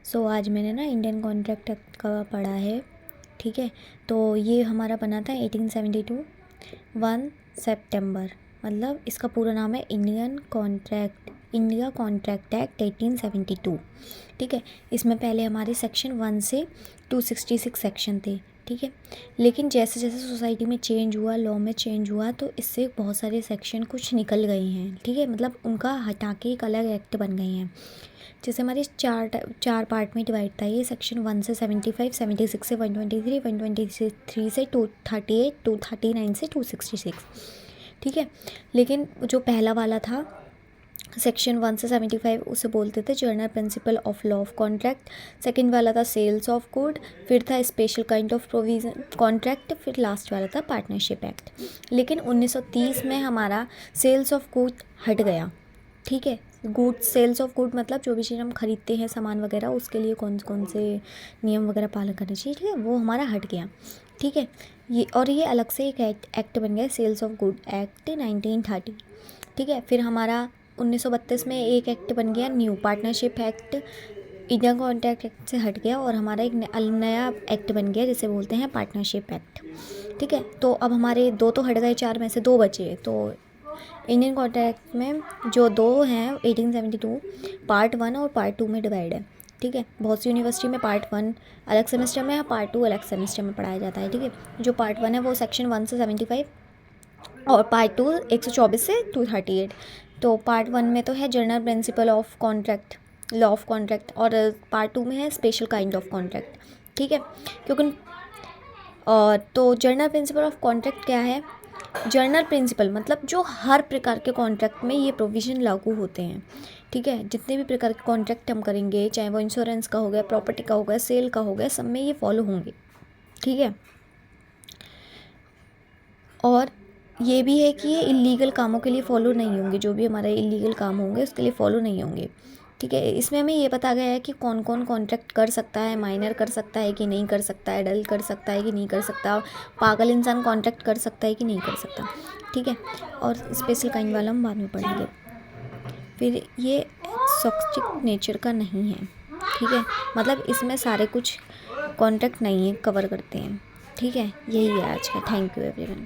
सो आज मैंने ना इंडियन कॉन्ट्रैक्ट एक्ट का पढ़ा है। ठीक है, तो ये हमारा बना था 1872 1 सितंबर। मतलब इसका पूरा नाम है इंडिया कॉन्ट्रैक्ट एक्ट 1872। ठीक है, इसमें पहले हमारे सेक्शन 1 से 266 सेक्शन थे। ठीक है, लेकिन जैसे जैसे सोसाइटी में चेंज हुआ, लॉ में चेंज हुआ, तो इससे बहुत सारे सेक्शन कुछ निकल गए हैं। ठीक है, मतलब उनका हटा के एक अलग एक्ट बन गए हैं। जैसे हमारे चार पार्ट में डिवाइड था ये सेक्शन 1 से 75, 76 से 123, 123 से 238, 239 से 266। ठीक है, लेकिन जो पहला वाला था सेक्शन 1 से 75 उसे बोलते थे general principle of law of contract. Second वाला था सेल्स ऑफ गुड, फिर था special kind of provision contract, फिर लास्ट वाला था पार्टनरशिप एक्ट। लेकिन 1930 में हमारा सेल्स ऑफ गुड हट गया। ठीक है, गुड सेल्स ऑफ गुड मतलब जो भी चीज़ हम खरीदते हैं सामान वगैरह, उसके लिए कौन कौन से नियम वगैरह पालन करने चाहिए। ठीक है, वो हमारा हट गया। ठीक है, ये अलग से एक एक्ट बन गया, सेल्स ऑफ गुड एक्ट 1930। ठीक है, फिर हमारा 1932 में एक एक्ट बन गया new partnership act, Indian contract act से हट गया और हमारा एक नया एक्ट बन गया जिसे बोलते हैं पार्टनरशिप एक्ट। ठीक है, तो अब हमारे दो तो हट गए, चार में से दो बचे। तो इंडियन कॉन्ट्रैक्ट में जो दो हैं 1872 पार्ट 1 और पार्ट 2 में डिवाइड है। ठीक है, बहुत सी यूनिवर्सिटी में पार्ट 1 अलग सेमेस्टर में है, पार्ट 2 अलग सेमेस्टर में पढ़ाया जाता है। ठीक है, जो पार्ट 1 है वो सेक्शन 1 से 75 और पार्ट 2 124 से 238। तो पार्ट 1 में तो है general principle of contract, law of contract, और पार्ट 2 में है स्पेशल काइंड ऑफ कॉन्ट्रैक्ट। ठीक है, क्योंकि तो जनरल प्रिंसिपल ऑफ कॉन्ट्रैक्ट क्या है? जनरल प्रिंसिपल मतलब जो हर प्रकार के कॉन्ट्रैक्ट में ये प्रोविज़न लागू होते हैं। ठीक है, जितने भी प्रकार के कॉन्ट्रैक्ट हम करेंगे, चाहे वो इंश्योरेंस का हो गया, प्रॉपर्टी का हो गया, सेल का हो गया, सब में ये फॉलो होंगे। ठीक है, और ये भी है कि ये इलीगल कामों के लिए फ़ॉलो नहीं होंगे, जो भी हमारे इलीगल काम होंगे उसके लिए फ़ॉलो नहीं होंगे। ठीक है, इसमें हमें ये बताया गया है कि कौन कौन कॉन्ट्रैक्ट कर सकता है, माइनर कर सकता है कि नहीं कर सकता है, एडल्ट कर सकता है कि नहीं कर सकता, पागल इंसान कॉन्ट्रैक्ट कर सकता है कि नहीं कर सकता। ठीक है, और स्पेशल काइंड वाला हम बाद में पढ़ेंगे। फिर ये एक्सॉस्टिव नेचर का नहीं है। ठीक है, मतलब इसमें सारे कुछ कॉन्ट्रैक्ट नहीं है, कवर करते हैं। ठीक है, यही है आज का। Thank you everyone.